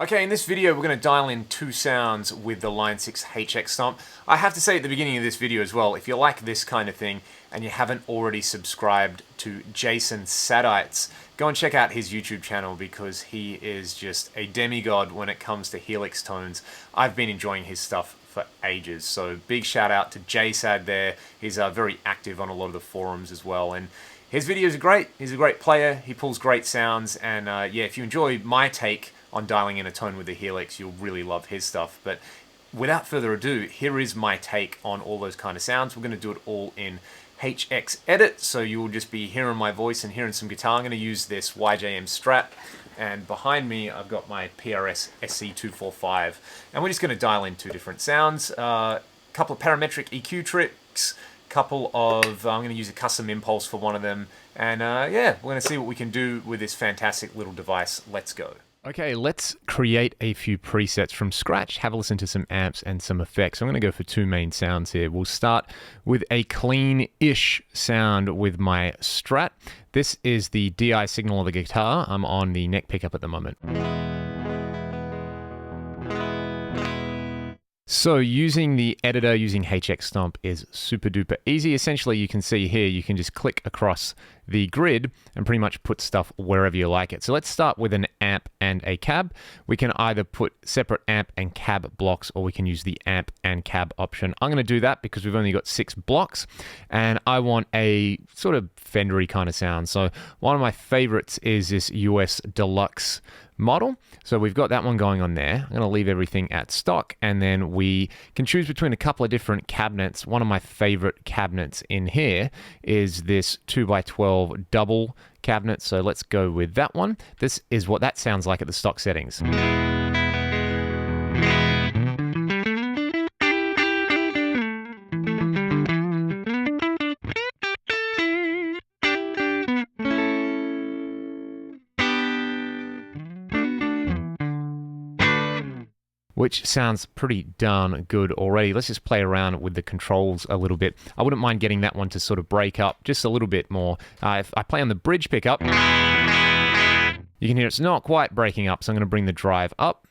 Okay, in this video we're going to dial in two sounds with the Line 6 HX Stomp. I have to say at the beginning of this video as well, if you like this kind of thing and you haven't already subscribed to Jason Sadites, go and check out his YouTube channel because he is just a demigod when it comes to helix tones. I've been enjoying his stuff for ages, so big shout out to JSad there. He's very active on a lot of the forums as well, and his videos are great. He's a great player, he pulls great sounds, and yeah, if you enjoy my take on dialing in a tone with the helix, you'll really love his stuff. But without further ado, here is my take on all those kind of sounds. We're going to do it all in HX Edit, so you'll just be hearing my voice and hearing some guitar. I'm going to use this YJM Strat, and behind me I've got my PRS SC245, and we're just going to dial in two different sounds. A couple of parametric EQ tricks, couple of, I'm going to use a custom impulse for one of them, and yeah, we're going to see what we can do with this fantastic little device. Let's go. Okay, let's create a few presets from scratch, have a listen to some amps and some effects. I'm going to go for two main sounds here. We'll start with a clean-ish sound with my Strat. This is the DI signal of the guitar. I'm on the neck pickup at the moment. So using the editor, using HX Stomp is super duper easy. Essentially, you can see here, you can just click across the grid and pretty much put stuff wherever you like it. So let's start with an amp and a cab. We can either put separate amp and cab blocks, or we can use the amp and cab option. I'm going to do that because we've only got 6 blocks and I want a sort of Fendery kind of sound. So one of my favorites is this US Deluxe model. So we've got that one going on there. I'm going to leave everything at stock, and then we can choose between a couple of different cabinets. One of my favorite cabinets in here is this 2x12 double cabinet. So let's go with that one. This is what that sounds like at the stock settings. Which sounds pretty darn good already. Let's just play around with the controls a little bit. I wouldn't mind getting that one to sort of break up just a little bit more. If I play on the bridge pickup, you can hear it's not quite breaking up, so I'm going to bring the drive up.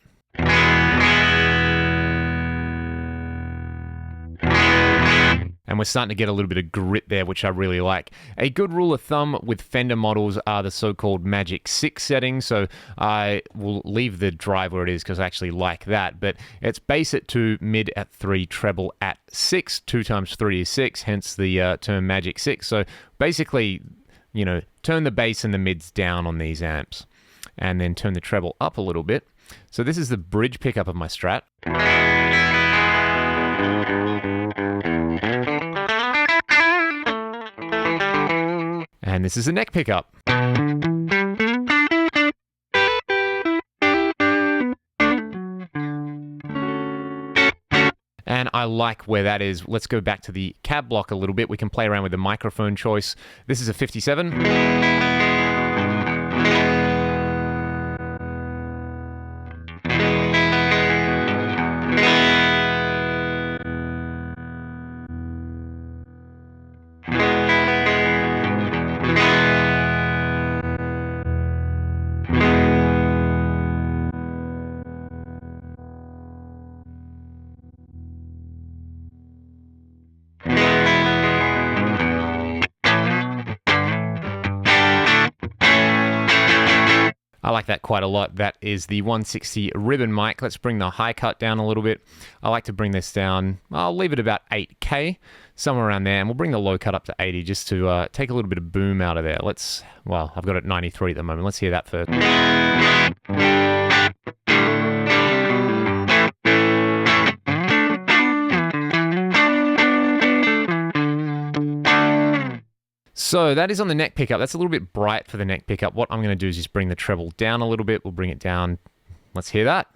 And we're starting to get a little bit of grit there, which I really like. A good rule of thumb with Fender models are the so-called Magic 6 settings. So I will leave the drive where it is because I actually like that. But it's bass at 2, mid at 3, treble at 6. 2 times 3 is 6, hence the term Magic 6. So basically, you know, turn the bass and the mids down on these amps. And then turn the treble up a little bit. So this is the bridge pickup of my Strat. And this is a neck pickup. And I like where that is. Let's go back to the cab block a little bit. We can play around with the microphone choice. This is a 57. I like that quite a lot. That is the 160 ribbon mic. Let's bring the high cut down a little bit. I like to bring this down. I'll leave it about 8K, somewhere around there. And we'll bring the low cut up to 80 just to take a little bit of boom out of there. Well, I've got it at 93 at the moment. Let's hear that first. So that is on the neck pickup. That's a little bit bright for the neck pickup. What I'm going to do is just bring the treble down a little bit. We'll bring it down. Let's hear that.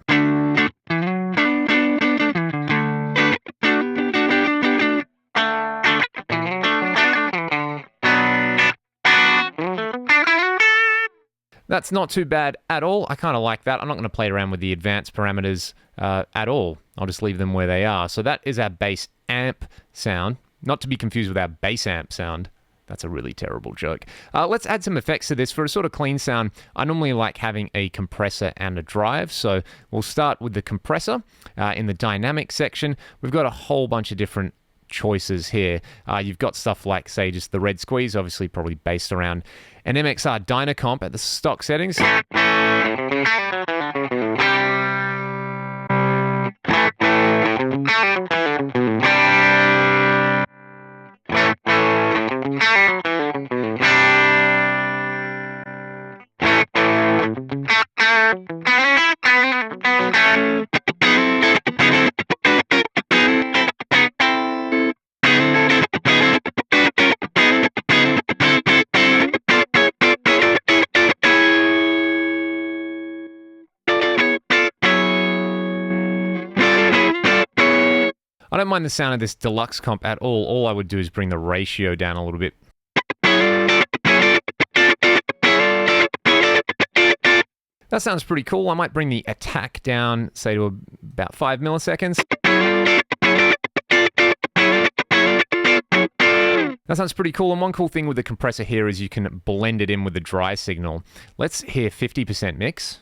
That's not too bad at all. I kind of like that. I'm not going to play around with the advanced parameters at all. I'll just leave them where they are. So that is our bass amp sound. Not to be confused with our bass amp sound. That's a really terrible joke. Let's add some effects to this. For a sort of clean sound, I normally like having a compressor and a drive. So we'll start with the compressor. In the dynamic section, we've got a whole bunch of different choices here. You've got stuff like, say, just the red squeeze, obviously probably based around an MXR Dynacomp at the stock settings. I don't mind the sound of this deluxe comp at all. All I would do is bring the ratio down a little bit. That sounds pretty cool. I might bring the attack down, say, to about 5 milliseconds. That sounds pretty cool. And one cool thing with the compressor here is you can blend it in with the dry signal. Let's hear 50% mix.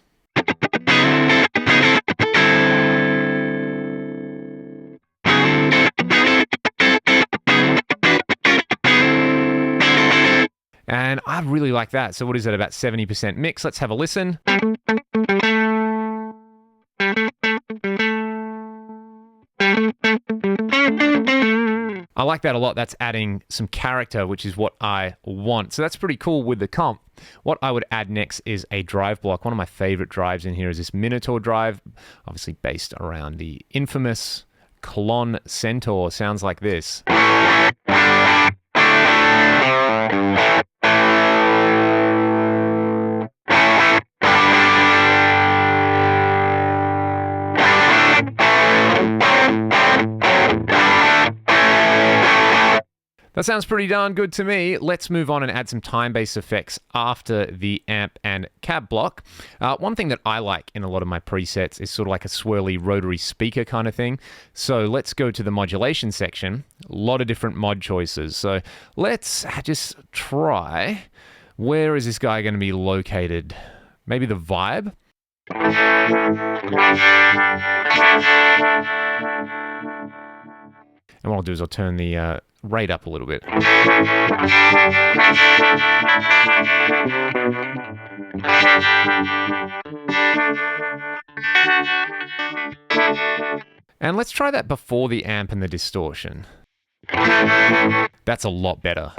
And I really like that. So what is that, about 70% mix? Let's have a listen. I like that a lot. That's adding some character, which is what I want. So that's pretty cool with the comp. What I would add next is a drive block. One of my favorite drives in here is this Minotaur drive, obviously based around the infamous Klon Centaur. Sounds like this. That sounds pretty darn good to me. Let's move on and add some time-based effects after the amp and cab block. One thing that I like in a lot of my presets is sort of like a swirly rotary speaker kind of thing. So let's go to the modulation section. A lot of different mod choices. So let's just try. Where is this guy going to be located? Maybe the vibe? And what I'll do is I'll turn the rate up a little bit. And let's try that before the amp and the distortion. That's a lot better.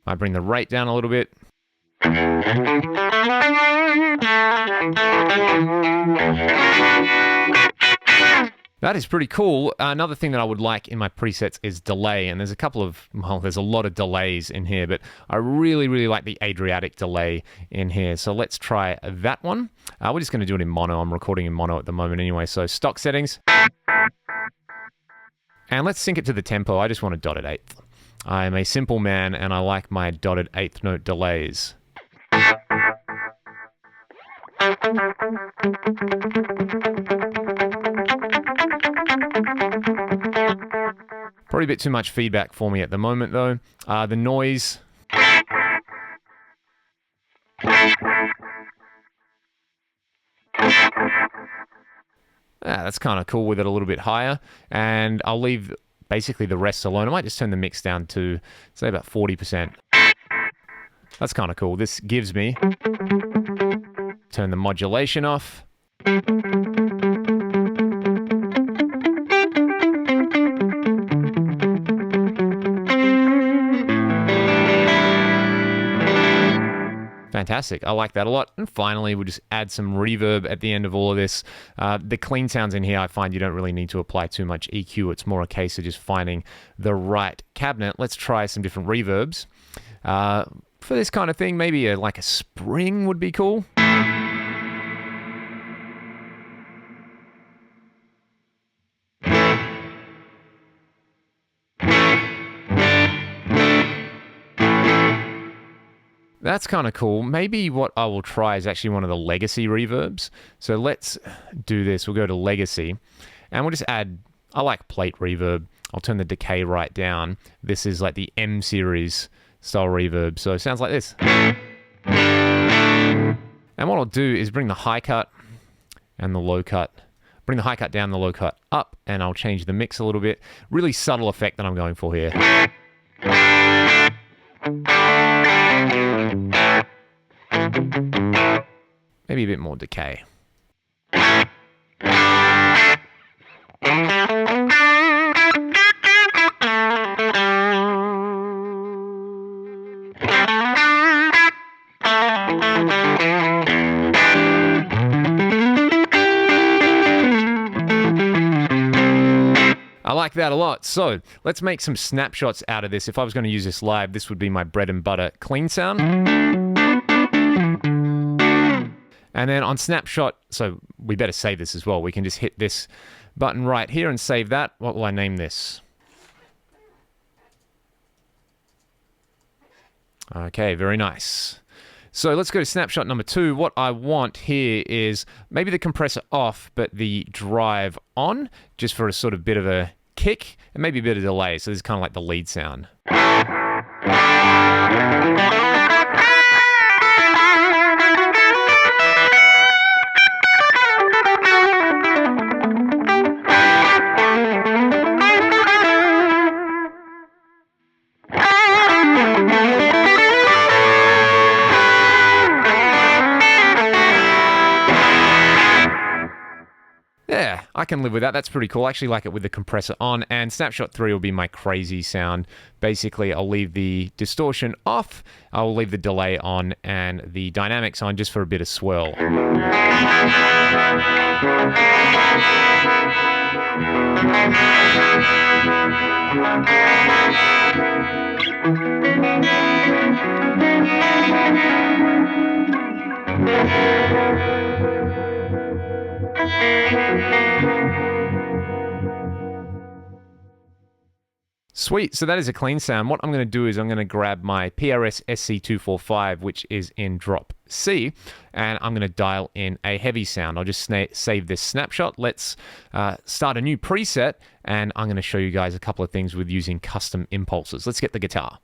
I bring the rate down a little bit. That is pretty cool. Another thing that I would like in my presets is delay, and there's a couple of, well, there's a lot of delays in here, but I really, really like the Adriatic delay in here. So let's try that one. We're just going to do it in mono. I'm recording in mono at the moment anyway, so stock settings. And let's sync it to the tempo. I just want a dotted eighth. I'm a simple man, and I like my dotted eighth note delays. Probably a bit too much feedback for me at the moment, though. The noise. That's kind of cool with it a little bit higher. And I'll leave basically the rest alone. I might just turn the mix down to, say, about 40%. That's kind of cool. This gives me... Turn the modulation off. Fantastic. I like that a lot. And finally, we'll just add some reverb at the end of all of this. The clean sounds in here, I find you don't really need to apply too much EQ. It's more a case of just finding the right cabinet. Let's try some different reverbs. For this kind of thing, maybe like a spring would be cool. That's kind of cool. Maybe what I will try is actually one of the legacy reverbs. So let's do this. We'll go to legacy and we'll just add, I like plate reverb. I'll turn the decay right down. This is like the M series style reverb. So it sounds like this. And what I'll do is bring the high cut and the low cut. Bring the high cut down, the low cut up, and I'll change the mix a little bit. Really subtle effect that I'm going for here. Maybe a bit more decay. I like that a lot. So let's make some snapshots out of this. If I was going to use this live, this would be my bread and butter clean sound. And then on snapshot, so we better save this as well. We can just hit this button right here and save that. What will I name this? Okay, very nice. So let's go to snapshot number 2. What I want here is maybe the compressor off, but the drive on, just for a sort of bit of a kick, and maybe a bit of delay. So this is kind of like the lead sound. Yeah, I can live with that. That's pretty cool. I actually like it with the compressor on. And snapshot 3 will be my crazy sound. Basically, I'll leave the distortion off, I'll leave the delay on, and the dynamics on just for a bit of swirl. Sweet, so that is a clean sound. What I'm going to do is I'm going to grab my PRS SC245, which is in drop C, and I'm going to dial in a heavy sound. I'll just save this snapshot. Let's start a new preset, and I'm going to show you guys a couple of things with using custom impulses. Let's get the guitar.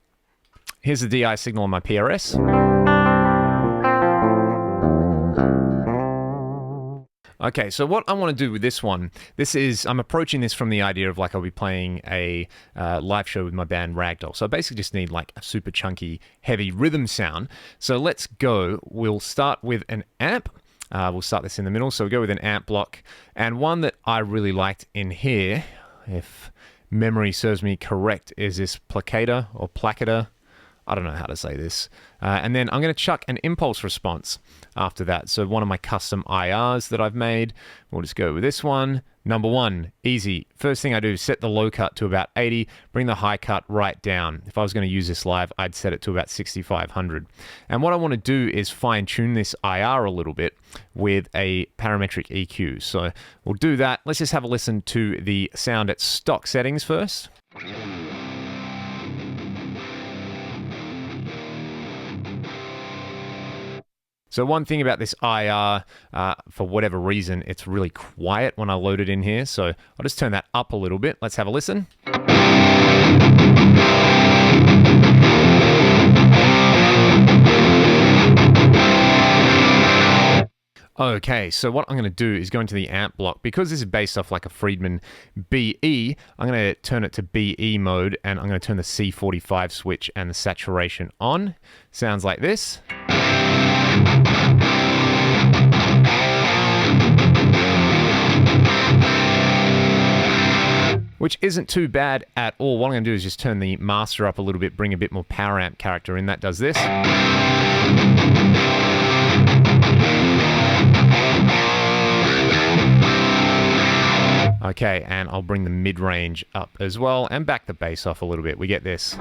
Here's the DI signal on my PRS. Okay, so what I want to do with this one, I'm approaching this from the idea of like I'll be playing a live show with my band Ragdoll. So I basically just need like a super chunky, heavy rhythm sound. So let's go. We'll start with an amp. We'll start this in the middle. So we'll go with an amp block. And one that I really liked in here, if memory serves me correct, is this placator or placator. I don't know how to say this. And then I'm going to chuck an impulse response after that. So one of my custom IRs that I've made, we'll just go with this one. Number 1, easy. First thing I do is set the low cut to about 80, bring the high cut right down. If I was going to use this live, I'd set it to about 6500. And what I want to do is fine tune this IR a little bit with a parametric EQ. So we'll do that. Let's just have a listen to the sound at stock settings first. So one thing about this IR, for whatever reason, it's really quiet when I load it in here. So I'll just turn that up a little bit. Let's have a listen. Okay, so what I'm going to do is go into the amp block. Because this is based off like a Friedman BE, I'm going to turn it to BE mode, and I'm going to turn the C45 switch and the saturation on. Sounds like this. Which isn't too bad at all. What I'm going to do is just turn the master up a little bit, bring a bit more power amp character in. That does this. Okay, and I'll bring the mid-range up as well, and back the bass off a little bit. We get this.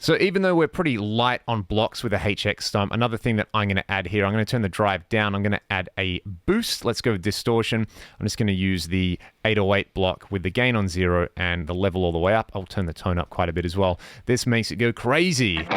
So even though we're pretty light on blocks with a HX Stomp, another thing that I'm going to add here, I'm going to turn the drive down. I'm going to add a boost. Let's go with distortion. I'm just going to use the 808 block with the gain on 0 and the level all the way up. I'll turn the tone up quite a bit as well. This makes it go crazy.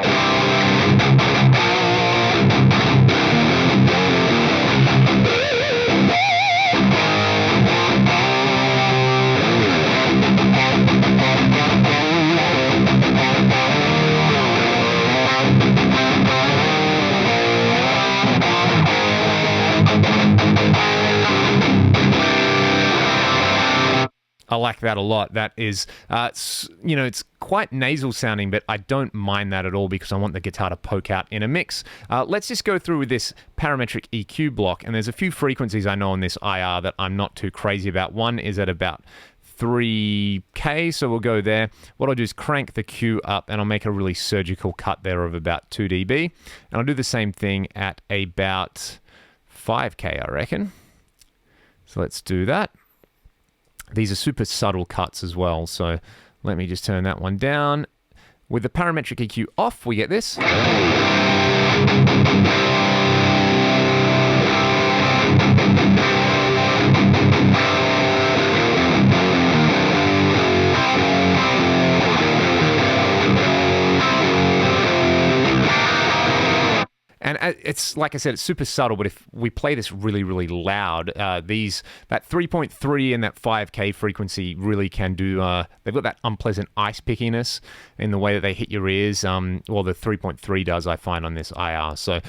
I like that a lot. That is, you know, it's quite nasal sounding, but I don't mind that at all because I want the guitar to poke out in a mix. Let's just go through with this parametric EQ block, and there's a few frequencies I know on this IR that I'm not too crazy about. One is at about 3K, so we'll go there. What I'll do is crank the Q up, and I'll make a really surgical cut there of about 2 dB. And I'll do the same thing at about 5K, I reckon. So let's do that. These are super subtle cuts as well, so let me just turn that one down. With the parametric EQ off, we get this. And it's, like I said, it's super subtle, but if we play this really, really loud, that 3.3 and that 5K frequency really can do, they've got that unpleasant ice pickiness in the way that they hit your ears. Well, the 3.3 does, I find, on this IR. So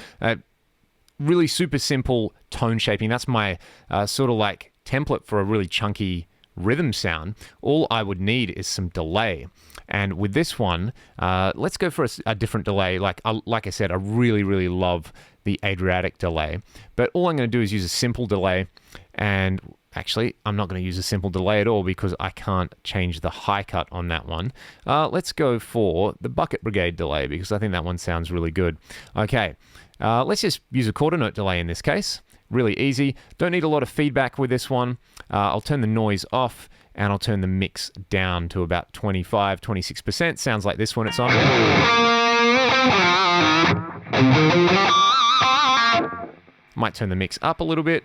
really super simple tone shaping. That's my sort of like template for a really chunky rhythm sound. All I would need is some delay. And with this one, let's go for a different delay. Like I said, I really, really love the Adriatic delay. But all I'm going to do is use a simple delay. And actually, I'm not going to use a simple delay at all because I can't change the high cut on that one. Let's go for the Bucket Brigade delay because I think that one sounds really good. Okay, let's just use a quarter note delay in this case. Really easy. Don't need a lot of feedback with this one. I'll turn the noise off and I'll turn the mix down to about 25, 26%. Sounds like this one it's on. Might turn the mix up a little bit.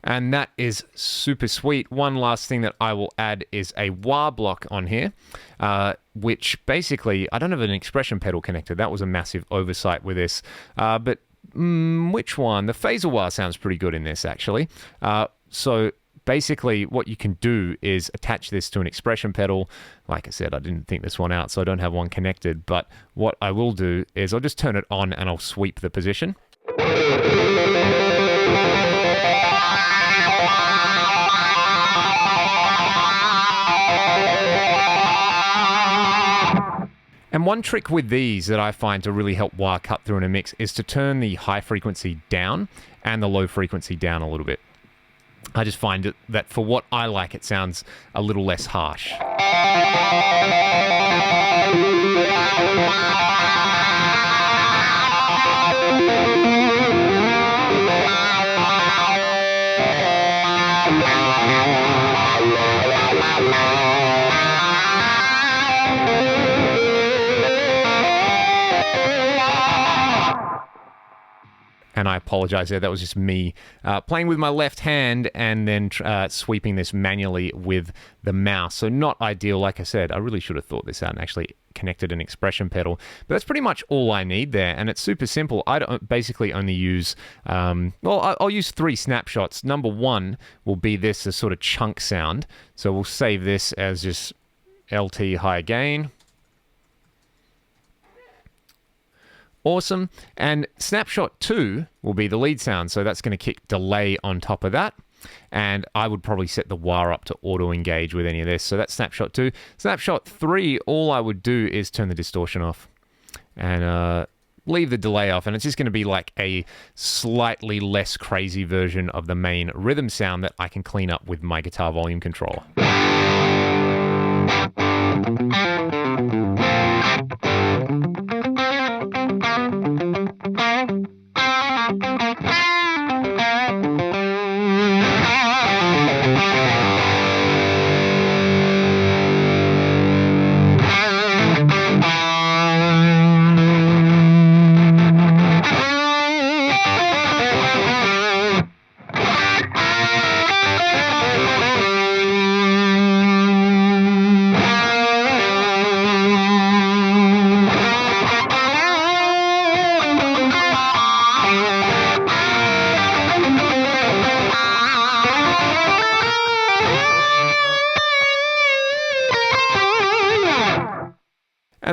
And that is super sweet. One last thing that I will add is a wah block on here, which basically, I don't have an expression pedal connected. That was a massive oversight with this. But which one? The phaser wah sounds pretty good in this, actually. So basically, what you can do is attach this to an expression pedal. Like I said, I didn't think this one out, so I don't have one connected. But what I will do is I'll just turn it on and I'll sweep the position. And one trick with these that I find to really help wah cut through in a mix is to turn the high frequency down and the low frequency down a little bit. I just find that for what I like, it sounds a little less harsh. And I apologize there, that was just me playing with my left hand and then sweeping this manually with the mouse. So not ideal, like I said. I really should have thought this out and actually connected an expression pedal. But that's pretty much all I need there, and it's super simple. I don't basically only use, I'll use 3 snapshots. Number 1 will be this sort of chunk sound. So we'll save this as just LT high gain. Awesome. And snapshot 2 will be the lead sound. So that's going to kick delay on top of that. And I would probably set the wah up to auto engage with any of this. So that's snapshot 2. Snapshot 3, all I would do is turn the distortion off and leave the delay off. And it's just going to be like a slightly less crazy version of the main rhythm sound that I can clean up with my guitar volume controller.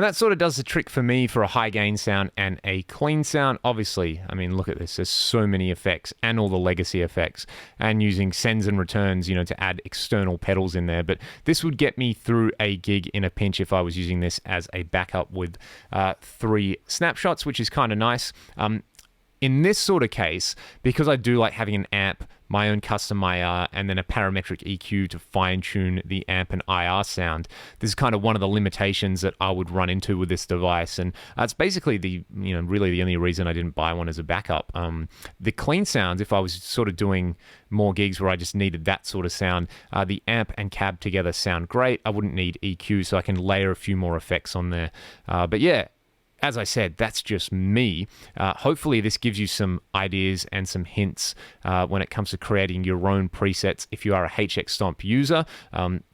And that sort of does the trick for me for a high gain sound and a clean sound. Obviously, I mean, look at this. There's so many effects and all the legacy effects, and using sends and returns, you know, to add external pedals in there. But this would get me through a gig in a pinch if I was using this as a backup with 3 snapshots, which is kind of nice. In this sort of case, because I do like having an amp, my own custom IR, and then a parametric EQ to fine-tune the amp and IR sound, this is kind of one of the limitations that I would run into with this device, and it's basically really the only reason I didn't buy one as a backup. The clean sounds, if I was sort of doing more gigs where I just needed that sort of sound, the amp and cab together sound great. I wouldn't need EQ, so I can layer a few more effects on there. But yeah, as I said, that's just me. Hopefully this gives you some ideas and some hints when it comes to creating your own presets if you are a HX Stomp user.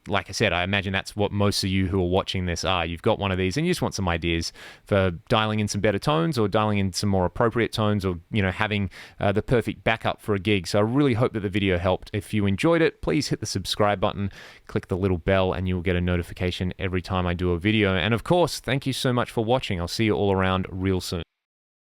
Like I said, I imagine that's what most of you who are watching this are. You've got one of these and you just want some ideas for dialing in some better tones or dialing in some more appropriate tones, or having the perfect backup for a gig. So I really hope that the video helped. If you enjoyed it, please hit the subscribe button, click the little bell, and you'll get a notification every time I do a video. And of course, thank you so much for watching. I'll see you all around real soon.